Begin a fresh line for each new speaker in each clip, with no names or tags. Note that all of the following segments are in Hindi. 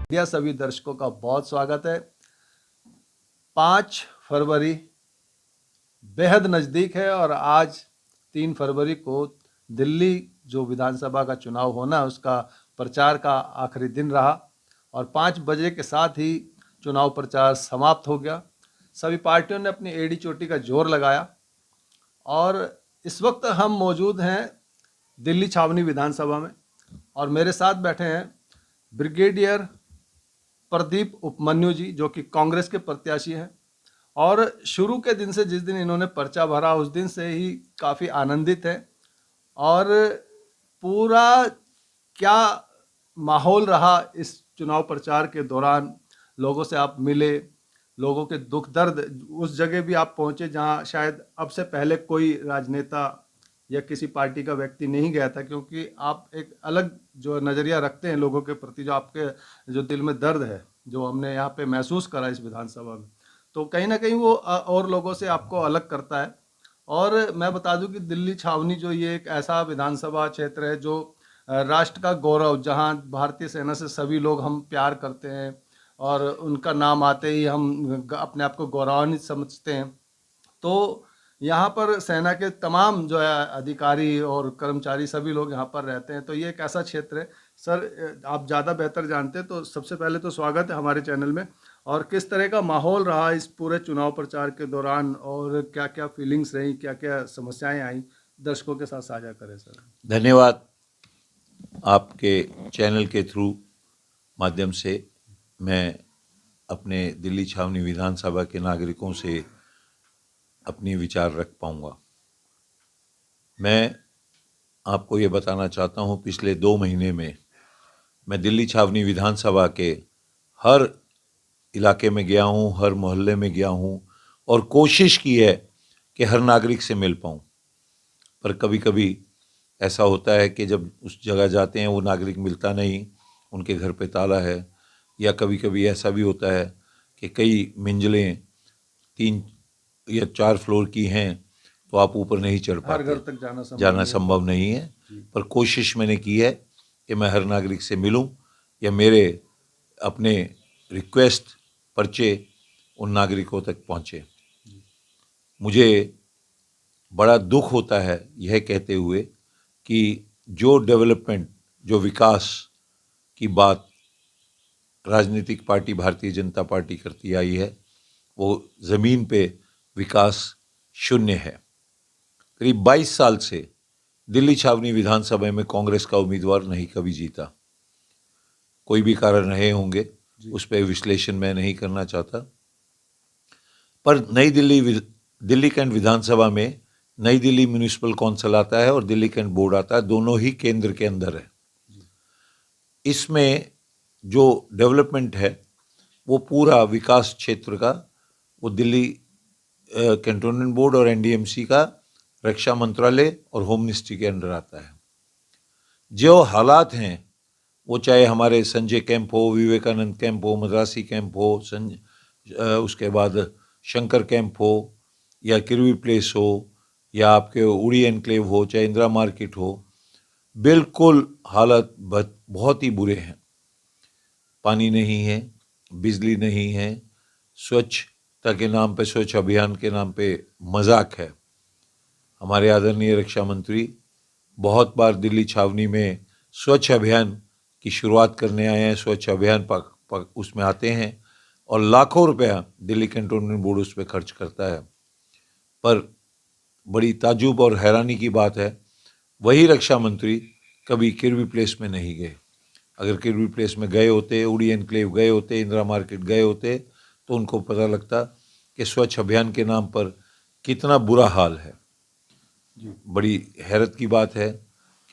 मीडिया सभी दर्शकों का बहुत स्वागत है। 5 फरवरी बेहद नज़दीक है और आज 3 फरवरी को दिल्ली जो विधानसभा का चुनाव होना है उसका प्रचार का आखिरी दिन रहा और 5 बजे के साथ ही चुनाव प्रचार समाप्त हो गया। सभी पार्टियों ने अपनी एड़ी चोटी का जोर लगाया और इस वक्त हम मौजूद हैं दिल्ली छावनी विधानसभा में और मेरे साथ बैठे हैं ब्रिगेडियर प्रदीप उपमन्यु जी जो कि कांग्रेस के प्रत्याशी हैं और शुरू के दिन से जिस दिन इन्होंने पर्चा भरा उस दिन से ही काफ़ी आनंदित हैं और पूरा क्या माहौल रहा इस चुनाव प्रचार के दौरान, लोगों से आप मिले, लोगों के दुख दर्द उस जगह भी आप पहुंचे जहां शायद अब से पहले कोई राजनेता या किसी पार्टी का व्यक्ति नहीं गया था, क्योंकि आप एक अलग जो नज़रिया रखते हैं लोगों के प्रति, जो आपके जो दिल में दर्द है जो हमने यहाँ पे महसूस करा इस विधानसभा में, तो कहीं ना कहीं वो और लोगों से आपको अलग करता है। और मैं बता दूं कि दिल्ली छावनी जो ये एक ऐसा विधानसभा क्षेत्र है जो राष्ट्र का गौरव, जहां भारतीय सेना से सभी लोग हम प्यार करते हैं और उनका नाम आते ही हम अपने आप को गौरवान्वित समझते हैं। तो यहाँ पर सेना के तमाम जो है अधिकारी और कर्मचारी सभी लोग यहाँ पर रहते हैं, तो ये एक ऐसा क्षेत्र है। सर, आप ज़्यादा बेहतर जानते हैं, तो सबसे पहले तो स्वागत है हमारे चैनल में। और किस तरह का माहौल रहा इस पूरे चुनाव प्रचार के दौरान और क्या क्या फीलिंग्स रही, क्या क्या समस्याएं आई, दर्शकों के साथ साझा करें सर।
धन्यवाद। आपके चैनल के थ्रू माध्यम से मैं अपने दिल्ली छावनी विधानसभा के नागरिकों से अपनी विचार रख पाऊंगा। मैं आपको ये बताना चाहता हूँ, पिछले 2 महीने में मैं दिल्ली छावनी विधानसभा के हर इलाके में गया हूँ, हर मोहल्ले में गया हूँ और कोशिश की है कि हर नागरिक से मिल पाऊँ। पर कभी कभी ऐसा होता है कि जब उस जगह जाते हैं वो नागरिक मिलता नहीं, उनके घर पे ताला है, या कभी कभी ऐसा भी होता है कि कई मंजिलें 3 या 4 फ्लोर की हैं तो आप ऊपर नहीं चढ़ पाते,
हर घर तक जाना
संभव नहीं है। पर कोशिश मैंने की है कि मैं हर नागरिक से मिलूं या मेरे अपने रिक्वेस्ट पर्चे उन नागरिकों तक पहुंचे। मुझे बड़ा दुख होता है यह कहते हुए कि जो डेवलपमेंट, जो विकास की बात राजनीतिक पार्टी भारतीय जनता पार्टी करती आई है, वो ज़मीन पे विकास शून्य है। करीब 22 साल से दिल्ली छावनी विधानसभा में कांग्रेस का उम्मीदवार नहीं कभी जीता। कोई भी कारण रहे होंगे, उस पर विश्लेषण मैं नहीं करना चाहता। पर नई दिल्ली कैंट विधानसभा में नई दिल्ली म्यूनिसिपल कौंसिल आता है और दिल्ली कैंट बोर्ड आता है, दोनों ही केंद्र के अंदर है। इसमें जो डेवलपमेंट है वो पूरा विकास क्षेत्र का वो दिल्ली कैंटोनमेंट बोर्ड और एनडीएमसी का रक्षा मंत्रालय और होम मिनिस्ट्री के अंडर आता है। जो हालात हैं वो चाहे हमारे संजय कैंप हो, विवेकानंद कैंप हो, मद्रासी कैंप हो, उसके बाद शंकर कैंप हो, या किरवी प्लेस हो, या आपके उड़ी एनक्लेव हो, चाहे इंदिरा मार्केट हो, बिल्कुल हालत बहुत ही बुरे हैं। पानी नहीं है, बिजली नहीं है, स्वच्छता के नाम पे, स्वच्छ अभियान के नाम पे मजाक है। हमारे आदरणीय रक्षा मंत्री बहुत बार दिल्ली छावनी में स्वच्छ अभियान की शुरुआत करने आए हैं, स्वच्छ अभियान उसमें आते हैं और लाखों रुपया दिल्ली कैंटोनमेंट बोर्ड उस पर खर्च करता है। पर बड़ी ताज्जुब और हैरानी की बात है, वही रक्षा मंत्री कभी किरवी प्लेस में नहीं गए। अगर किरवी प्लेस में गए होते, उड़ी एनक्लेव गए होते, इंदिरा मार्केट गए होते, तो उनको पता लगता कि स्वच्छ अभियान के नाम पर कितना बुरा हाल है। बड़ी हैरत की बात है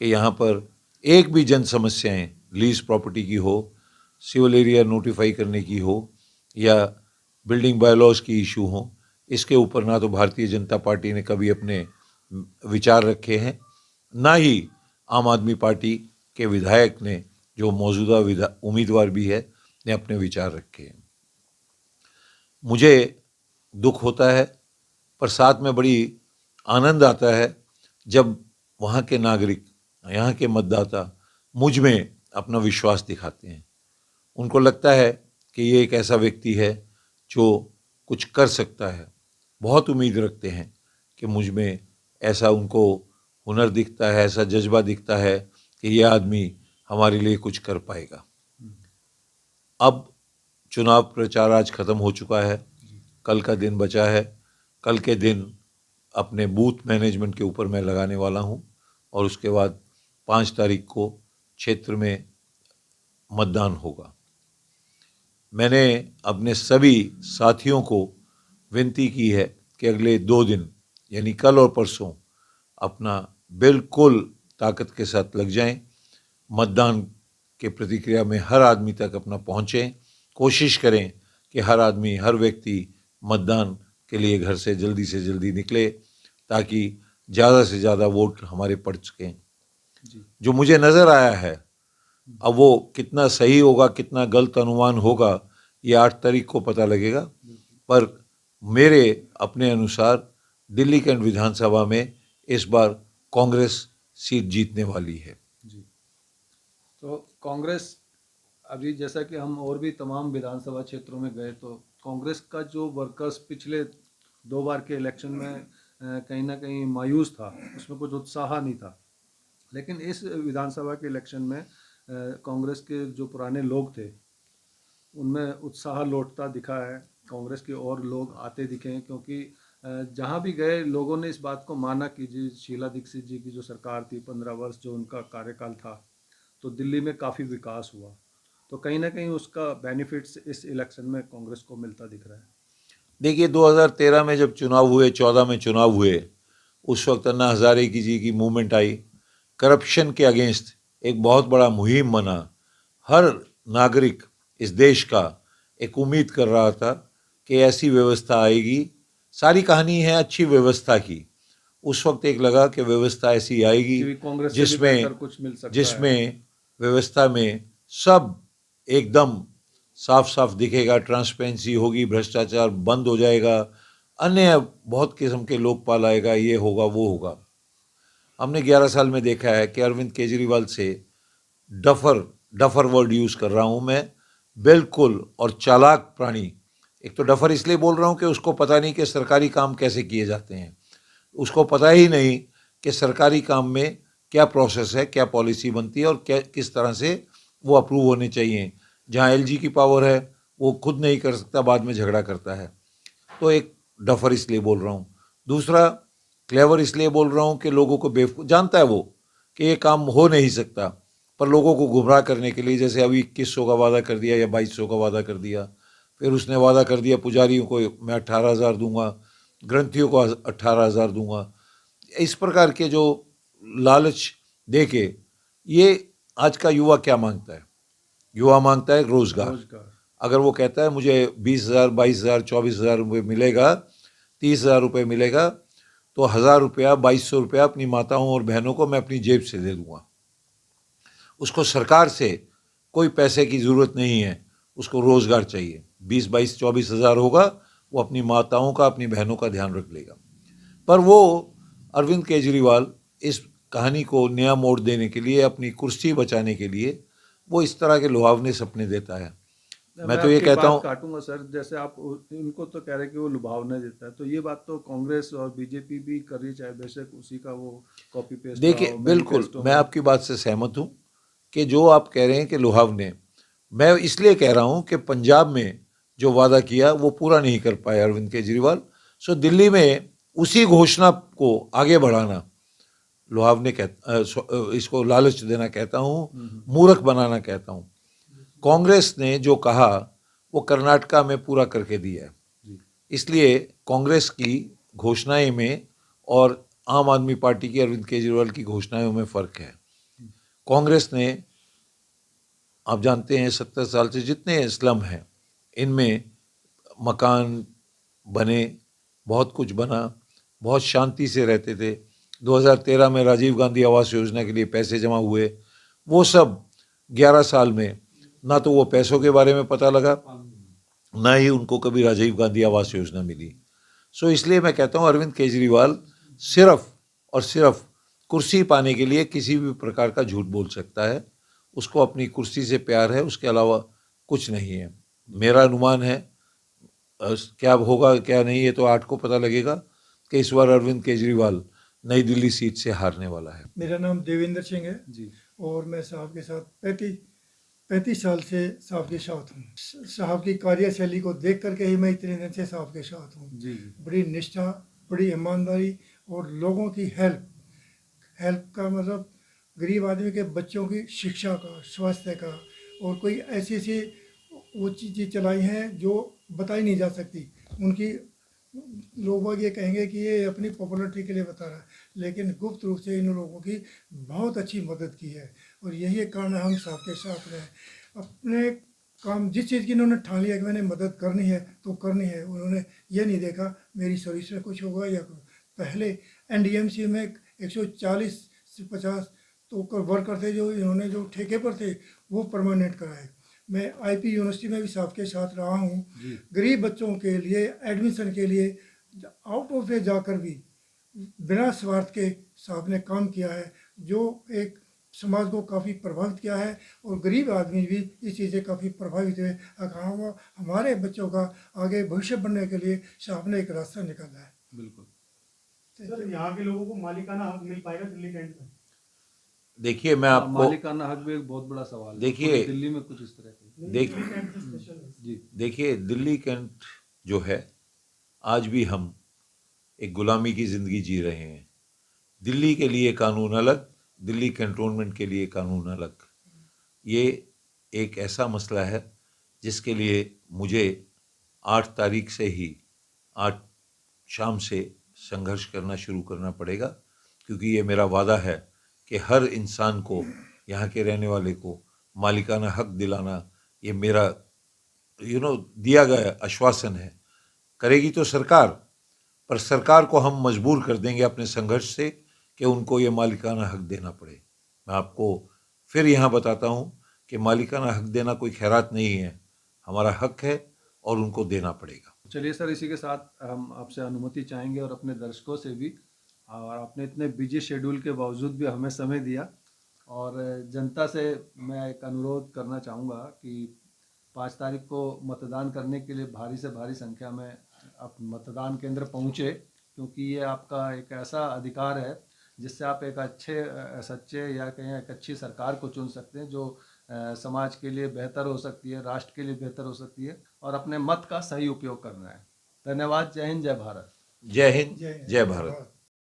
कि यहाँ पर एक भी जन समस्याएं, लीज प्रॉपर्टी की हो, सिविल एरिया नोटिफाई करने की हो, या बिल्डिंग बायलॉज की इशू हो, इसके ऊपर ना तो भारतीय जनता पार्टी ने कभी अपने विचार रखे हैं, ना ही आम आदमी पार्टी के विधायक ने, जो मौजूदा उम्मीदवार भी है, ने अपने विचार रखे हैं। मुझे दुख होता है, पर साथ में बड़ी आनंद आता है जब वहाँ के नागरिक, यहाँ के मतदाता मुझ में अपना विश्वास दिखाते हैं। उनको लगता है कि ये एक ऐसा व्यक्ति है जो कुछ कर सकता है, बहुत उम्मीद रखते हैं कि मुझ में ऐसा उनको हुनर दिखता है, ऐसा जज्बा दिखता है कि ये आदमी हमारे लिए कुछ कर पाएगा। अब चुनाव प्रचार आज खत्म हो चुका है, कल का दिन बचा है। कल के दिन अपने बूथ मैनेजमेंट के ऊपर मैं लगाने वाला हूं और उसके बाद 5 तारीख को क्षेत्र में मतदान होगा। मैंने अपने सभी साथियों को विनती की है कि अगले 2 दिन यानी कल और परसों अपना बिल्कुल ताकत के साथ लग जाएं, मतदान के प्रतिक्रिया में हर आदमी तक अपना पहुँचें, कोशिश करें कि हर आदमी, हर व्यक्ति मतदान के लिए घर से जल्दी निकले ताकि ज़्यादा से ज़्यादा वोट हमारे पड़ सकें। जो मुझे नज़र आया है, अब वो कितना सही होगा, कितना गलत अनुमान होगा, ये 8 तारीख को पता लगेगा। पर मेरे अपने अनुसार दिल्ली कैंट विधानसभा में इस बार कांग्रेस सीट जीतने वाली है।
जी, तो कांग्रेस, अभी जैसा कि हम और भी तमाम विधानसभा क्षेत्रों में गए तो कांग्रेस का जो वर्कर्स पिछले 2 बार के इलेक्शन में कहीं ना कहीं मायूस था, उसमें कुछ उत्साह नहीं था। लेकिन इस विधानसभा के इलेक्शन में कांग्रेस के जो पुराने लोग थे उनमें उत्साह लौटता दिखा है। कांग्रेस के और लोग आते दिखे हैं, क्योंकि जहाँ भी गए लोगों ने इस बात को माना कि जी शीला दीक्षित जी की जो सरकार थी, 15 वर्ष जो उनका कार्यकाल था, तो दिल्ली में काफ़ी विकास हुआ। तो कहीं ना कहीं उसका बेनिफिट्स इस इलेक्शन में कांग्रेस को मिलता दिख रहा है।
देखिए, 2013 में जब चुनाव हुए, 14 में चुनाव हुए, उस वक्त अन्ना हजारे जी की मूवमेंट आई, करप्शन के अगेंस्ट एक बहुत बड़ा मुहिम बना। हर नागरिक इस देश का एक उम्मीद कर रहा था कि ऐसी व्यवस्था आएगी। सारी कहानी है अच्छी व्यवस्था की। उस वक्त एक लगा कि व्यवस्था ऐसी आएगी
कांग्रेस से भी बेहतर कुछ मिल सकता है,
जिसमें व्यवस्था में सब एकदम साफ साफ दिखेगा, ट्रांसपेरेंसी होगी, भ्रष्टाचार बंद हो जाएगा, अन्य बहुत किस्म के लोकपाल आएगा, ये होगा वो होगा। हमने 11 साल में देखा है कि अरविंद केजरीवाल से डफर वर्ड यूज़ कर रहा हूँ मैं, बिल्कुल और चालाक प्राणी। एक तो डफर इसलिए बोल रहा हूँ कि उसको पता नहीं कि सरकारी काम कैसे किए जाते हैं, उसको पता ही नहीं कि सरकारी काम में क्या प्रोसेस है, क्या पॉलिसी बनती है और क्या किस तरह से वो अप्रूव होने चाहिए। जहाँ एलजी की पावर है वो खुद नहीं कर सकता, बाद में झगड़ा करता है। तो एक डफर इसलिए बोल रहा हूँ। दूसरा, क्लेवर इसलिए बोल रहा हूँ कि लोगों को बेवकूफ़ जानता है वो कि ये काम हो नहीं सकता, पर लोगों को गुमराह करने के लिए, जैसे अभी 2100 का वादा कर दिया या 2200 का वादा कर दिया, फिर उसने वादा कर दिया पुजारियों को मैं 18,000 दूंगा, ग्रंथियों को 18,000 दूंगा। इस प्रकार के जो लालच दे के, ये आज का युवा क्या मांगता है? युवा मांगता है रोजगार। अगर वो कहता है मुझे 20,000, 22,000, 24,000 रुपये मिलेगा, 30,000 रुपये मिलेगा, तो 1,000 रुपया, 2,200 रुपया अपनी माताओं और बहनों को मैं अपनी जेब से दे दूंगा। उसको सरकार से कोई पैसे की ज़रूरत नहीं है, उसको रोज़गार चाहिए। 20, 22, 24,000 होगा, वो अपनी माताओं का, अपनी बहनों का ध्यान रख लेगा। पर वो अरविंद केजरीवाल इस कहानी को नया मोड़ देने के लिए, अपनी कुर्सी बचाने के लिए, वो इस तरह के लुभावने सपने देता है। मैं तो ये कहता हूँ,
काटूंगा सर, जैसे आप इनको तो कह रहे हैं कि वो लुभावना देता है, तो ये बात तो कांग्रेस और बीजेपी भी कर रही, चाहे बेशक उसी का वो कॉपी पेस्ट।
देखिए, बिल्कुल मैं आपकी बात से सहमत हूँ कि जो आप कह रहे हैं कि लुभावने, मैं इसलिए कह रहा हूँ कि पंजाब में जो वादा किया वो पूरा नहीं कर पाए अरविंद केजरीवाल। सो दिल्ली में उसी घोषणा को आगे बढ़ाना, लुभावने इसको लालच देना कहता हूँ, मूर्ख बनाना कहता हूँ। कांग्रेस ने जो कहा वो कर्नाटका में पूरा करके दिया है। इसलिए कांग्रेस की घोषणाएं में और आम आदमी पार्टी की, अरविंद केजरीवाल की घोषणाओं में फ़र्क है। कांग्रेस ने, आप जानते हैं, 70 साल से जितने स्लम हैं इनमें मकान बने, बहुत कुछ बना, बहुत शांति से रहते थे। 2013 में राजीव गांधी आवास योजना के लिए पैसे जमा हुए, वो सब 11 साल में ना तो वो पैसों के बारे में पता लगा, ना ही उनको कभी राजीव गांधी आवास योजना मिली। सो इसलिए मैं कहता हूँ अरविंद केजरीवाल सिर्फ और सिर्फ कुर्सी पाने के लिए किसी भी प्रकार का झूठ बोल सकता है। उसको अपनी कुर्सी से प्यार है, उसके अलावा कुछ नहीं है। मेरा अनुमान है, क्या होगा क्या नहीं ये तो 8 को पता लगेगा, कि इस बार अरविंद केजरीवाल नई दिल्ली सीट से हारने वाला है।
मेरा नाम देवेंद्र सिंह है
जी।
और मैं साहब के साथ 35 साल से साहब के साथ हूँ। साहब की कार्यशैली को देख करके ही मैं इतने दिन से साहब के साथ हूँ।
जी जी।
बड़ी निष्ठा, बड़ी ईमानदारी और लोगों की हेल्प का मतलब गरीब आदमी के बच्चों की शिक्षा का, स्वास्थ्य का, और कोई ऐसी ऐसी वो चीज़ें चलाई हैं जो बताई नहीं जा सकती। उनकी लोग ये कहेंगे कि ये अपनी पॉपुलरिटी के लिए बता रहा है, लेकिन गुप्त रूप से इन लोगों की बहुत अच्छी मदद की है और यही एक कारण है हम साहब के साथ रहे। अपने काम जिस चीज़ की इन्होंने ठान लिया कि मैंने मदद करनी है तो करनी है, उन्होंने ये नहीं देखा मेरी सर्विस में कुछ होगा या कुछ। पहले एनडीएमसी में 140 से 50 तो वर्कर थे जो इन्होंने जो ठेके पर थे वो परमानेंट कराए। मैं आईपी यूनिवर्सिटी में भी साहब के साथ रहा हूँ। गरीब बच्चों के लिए एडमिशन के लिए आउट ऑफ वे जाकर भी बिना स्वार्थ के साहब ने काम किया है, जो एक समाज को काफ़ी प्रभावित किया है और गरीब आदमी भी इस चीज़ से काफ़ी प्रभावित हुए। हमारे बच्चों का आगे भविष्य बनने के लिए साहब ने एक रास्ता निकाला है।
बिल्कुल।
सर, यहाँ के लोगों को मालिकाना हक मिल पाएगा दिल्ली कैंट में?
देखिए मैं आपको
मालिकाना हक भी एक बहुत बड़ा सवाल है।
देखिए,
पूरी दिल्ली में कुछ इस तरह की।
देखिए
दिल्ली कैंट से स्पेशल है।
जी।
देखिए दिल्ली कैंट जो है, आज भी हम एक गुलामी की ज़िंदगी जी रहे हैं। दिल्ली के लिए कानून अलग, दिल्ली कैंटोनमेंट के लिए कानून अलग। ये एक ऐसा मसला है जिसके लिए मुझे 8 तारीख से ही 8 शाम से संघर्ष करना शुरू करना पड़ेगा, क्योंकि ये मेरा वादा है कि हर इंसान को, यहाँ के रहने वाले को मालिकाना हक दिलाना, ये मेरा दिया गया आश्वासन है। करेगी तो सरकार, पर सरकार को हम मजबूर कर देंगे अपने संघर्ष से कि उनको ये मालिकाना हक देना पड़े। मैं आपको फिर यहाँ बताता हूँ कि मालिकाना हक देना कोई खैरात नहीं है, हमारा हक है और उनको देना पड़ेगा।
चलिए सर, इसी के साथ हम आपसे अनुमति चाहेंगे और अपने दर्शकों से भी, और आपने इतने बिजी शेड्यूल के बावजूद भी हमें समय दिया, और जनता से मैं एक अनुरोध करना चाहूँगा कि 5 तारीख को मतदान करने के लिए भारी से भारी संख्या में आप मतदान केंद्र पहुँचे, क्योंकि ये आपका एक ऐसा अधिकार है जिससे आप एक अच्छे सच्चे या कहें एक अच्छी सरकार को चुन सकते हैं, जो समाज के लिए बेहतर हो सकती है, राष्ट्र के लिए बेहतर हो सकती है, और अपने मत का सही उपयोग करना है। धन्यवाद। जय हिंद, जय भारत।
जय हिंद, जय भारत।